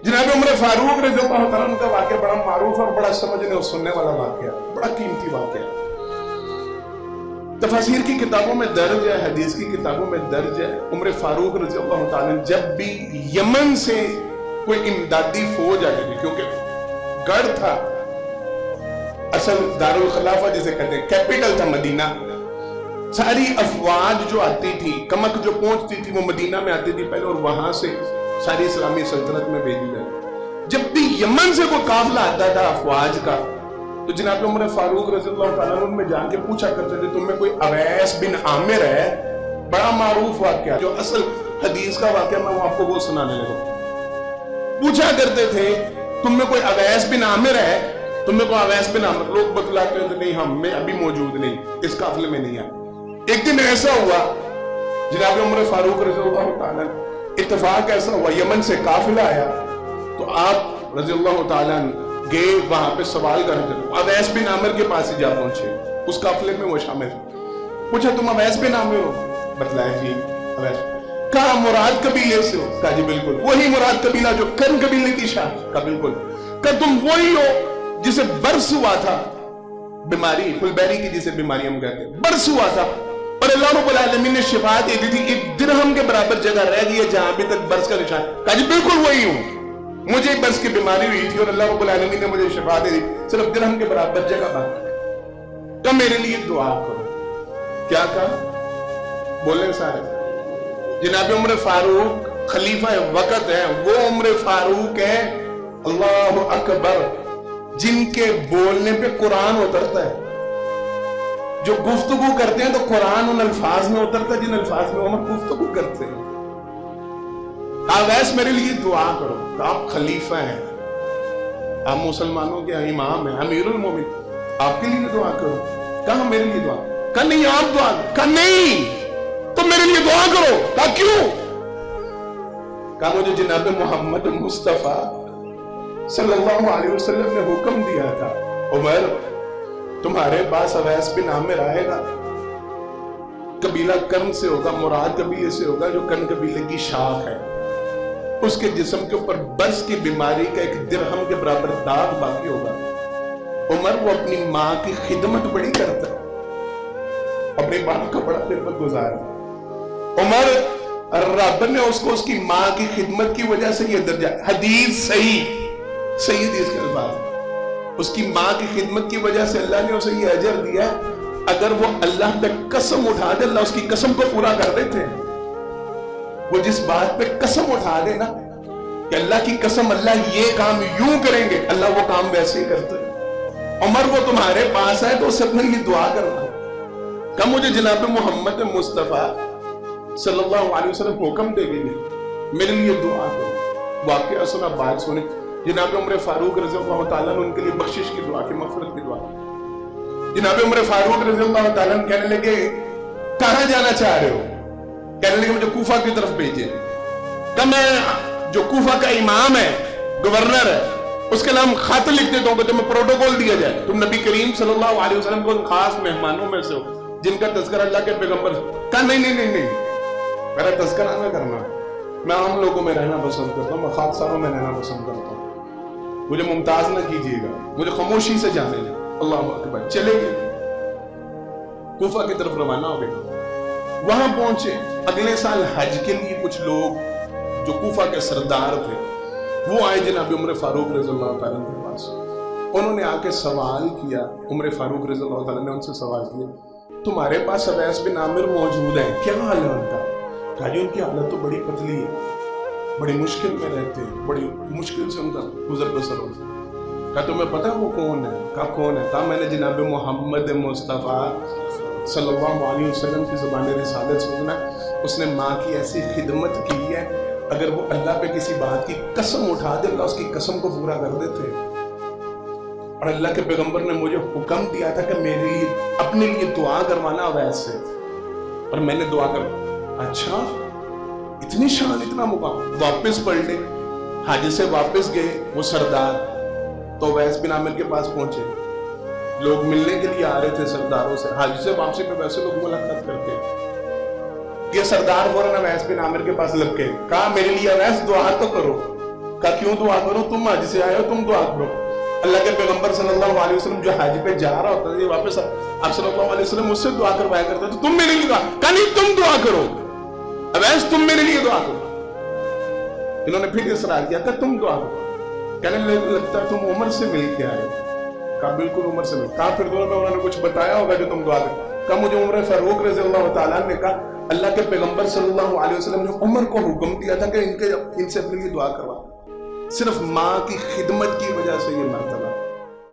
जनाब उमर फारूक रज़ी अल्लाह तआला अन्हु का वाक़या बड़ा मारूफ और बड़ा समझने और सुनने वाला वाक़या, बड़ा कीमती वाक़या। तफसीर की किताबों में दर्ज है, हदीस की किताबों में दर्ज है, उमर फारूक रज़ी अल्लाह तआला जब भी यमन से कोई इमदादी फौज आती थी, क्योंकि गढ़ था, असल दारुल खिलाफा जिसे कहते हैं, कैपिटल था मदीना, सारी अफवाज जो आती थी, कमक जो पहुंचती थी वो मदीना में आती थी पहले, और वहां से सारी इस्लामी सल्तनत में भेजी जाती। जब भी यमन से कोई काफिला आता था अफवाज का, तो जनाब उमर फारूक रज़ी अल्लाह तआला अन्हु में जाके पूछा करते थे, तुम में कोई अवैस बिन आमिर है? बड़ा मारूफ वाक़या, जो असल हदीस का वाक़या मैं वो आपको वो सुनाने लगा। पूछा करते थे, तुम में कोई अवैस बिन आमिर है? तुम में कोई अवैस बिन आमिर? लोग बतलाते थे, नहीं हम में अभी मौजूद नहीं, इस काफिले में नहीं आए। एक दिन ऐसा हुआ, जनाब उमर फारूक रज़ी अल्लाह तआला इत्तेफाक ऐसा हुआ, यमन से काफिला आया, तो आप रज़ी अल्लाह तआला गए वहां पे सवाल कर रहे थे, अवैस बिन आमिर के पास ही जा पहुंचे, उस काफिले में वो शामिल। पूछा तुम अवैस बिन आमिर हो? बतलाया जी अवैस। कहा मुराद कबीले से हो? कहा जी बिल्कुल वही मुराद कबीला जो कर्न कबीले की शान। कहा बिल्कुल। कहा तुम वही हो जिसे बरस हुआ था, बीमारी फुलबेरी की जिसे बीमारी हम कहते हैं, बरस हुआ था, और अल्लाह रब्बुल आलमीन ने शिफा दे दी थी, एक दिरहम के बराबर जगह रह गई है जहां अभी तक बरस का निशान। कहा जी बिल्कुल वही हूं, मुझे बरस की बीमारी हुई थी और अल्लाह रब्बुल आलमीन ने मुझे शिफा दे दी, सिर्फ दिरहम के बराबर जगह बाकी। तो मेरे लिए दुआ करो। क्या कहा? बोले सारे। जनाब उमर फारूक खलीफा वक्त है, वो उमर फारूक है, अल्लाह अकबर, जिनके बोलने पे कुरान उतरता है। जो गुफ्तगू करते हैं तो कुरान उन अल्फाज में उतरता है जिन अल्फाज में उमर गुफ्तगू करते हैं। अवैस मेरे लिए दुआ करो। तो आप खलीफा हैं, आप मुसलमानों के इमाम हैं, अमीरुल मोमिन, आपके लिए दुआ करो। कहा मेरे लिए दुआ? कहा नहीं आप दुआ। कहा नहीं तो मेरे लिए दुआ करो। कहा क्यों? कहा मुझे जनाब मोहम्मद मुस्तफा सल्लल्लाहु अलैहि वसल्लम ने हुक्म दिया था, उमर तुम्हारे पास अवैस बिन आमिर आएगा, कबीला कर्न से होगा, मुराद कबीले से होगा, जो कर्न कबीले की शाख है, उसके जिस्म के ऊपर बरस की बीमारी का एक दिरहम के बराबर दाग बाकी होगा। उमर वो अपनी माँ की खिदमत बड़ी करता है, अपनी माँ का बड़ा खिदमत गुजार है। उमर रब ने उसको उसकी माँ की खिदमत की वजह से ये दर्जा, हदीस सही हदीस के अल्फाज, उसकी माँ की खिदमत की वजह से अल्लाह ने उसे ये अजर दिया। अगर वो अल्लाह पे कसम उठा दे, अल्लाह उसकी कसम को पूरा कर देते हैं। वो जिस बात पे कसम उठा दे ना कि अल्लाह की कसम अल्लाह ये काम यूं करेंगे, अल्लाह वो काम वैसे ही करते हैं। उमर वो तुम्हारे पास है तो उससे अपने लिए दुआ करना। कब मुझे जनाब मोहम्मद मुस्तफा सल्लल्लाहु अलैहि वसल्लम हुक्म दे गए, मेरे लिए दुआ करो। वाकया सुना, बात सुनी, जनाब उमर फारूक रज़ी अल्लाह तआला ने उनके लिए बख्शिश की दुआ की, मग़फ़िरत की दुआ। जनाब उमर फारूक रज़ी अल्लाह तआला कहने लगे कहां जाना चाह रहे हो? कहने लगे मुझे कूफा की तरफ भेजिए। कब मैं जो कूफा का इमाम है, गवर्नर है, उसके नाम खत लिख देता हूं, तुम्हें प्रोटोकॉल दिया जाए, तुम नबी करीम सल्लल्लाहु अलैहि वसल्लम को खास मेहमानों में से हो जिनका तज़किरा अल्लाह के पैगंबर। कहा नहीं, मेरा तज़किरा ना करना, मैं आम लोगों में रहना पसंद करता हूँ, मैं खाकसारों में रहना पसंद करता हूँ, मुझे मुमताज ना कीजिएगा, मुझे खामोशी से जाने दें। अल्लाह अकबर। चले गए, कूफा की तरफ रवाना हो गए। वहां पहुंचे, अगले साल हज के लिए कुछ लोग जो कूफा के सरदार थे वो आए जनाब उमर फारूक रज़ी अल्लाह तआला के पास। उन्होंने आके सवाल किया, उमर फारूक रज़ी अल्लाह तआला ने उनसे सवाल किया, तुम्हारे पास अवैस बिन आमिर मौजूद है, क्या हाल है उनका? कहा जी उनकी हालत तो बड़ी पतली है, बड़ी मुश्किल में रहते हैं, बड़ी मुश्किल से उनका गुजर बसर होता है। कहा तुम्हें पता है वो कौन है? कहा कौन है? कहा मैंने जनाब मोहम्मद मुस्तफा सल्लल्लाहु अलैहि वसल्लम की ज़बान रिसालत सुना, उसने माँ की ऐसी खिदमत की है, अगर वो अल्लाह पे किसी बात की कसम उठा दे, अल्लाह उसकी कसम को पूरा कर देते। और अल्लाह के पैगंबर ने मुझे हुक्म दिया था कि मेरे लिए अपने लिए दुआ करवाना अवैस से, और मैंने दुआ कर। अच्छा इतनी शान, इतना मुकाम। वापस पलटे, हाजी से वापस गए वो सरदार, तो अवैस बिन आमिर के पास पहुंचे, लोग मिलने के लिए आ रहे थे सरदारों से। हाजी से वापसी पे वैसे लोग मुलाकात करते हैं। ये सरदार फौरन अवैस बिन आमिर के पास लग गए, कहा मेरे लिए अवैस दुआ तो करो। کہا کیوں دعا کرو, تم حج سے آئے ہو, تم دعا کرو. اللہ کے پیغمبر صلی اللہ علیہ وسلم جو حج پہ جا رہا ہوتا ہے واپس آپ صلی اللہ علیہ وسلم مجھ سے دعا کروایا کرتے تو تم میرے لیے دعا, کہا نہیں تم دعا کرو, اویس تم میرے لیے دعا کرو. انہوں نے پھر اصرار کیا کہ تم دعا کرو. کہنے لگتا ہے تم عمر سے مل کے آئے. کہا بالکل عمر سے مل. کہا پھر دونوں میں انہوں نے کچھ بتایا ہوگا جو تم دعا کرو. کہا مجھے عمر فاروق رضی اللہ تعالیٰ نے کہا اللہ کے پیغمبر صلی اللہ علیہ وسلم نے عمر کو حکم دیا تھا کہ ان سے اپنے لیے دعا کروا, صرف ماں کی خدمت کی وجہ سے یہ مرتبہ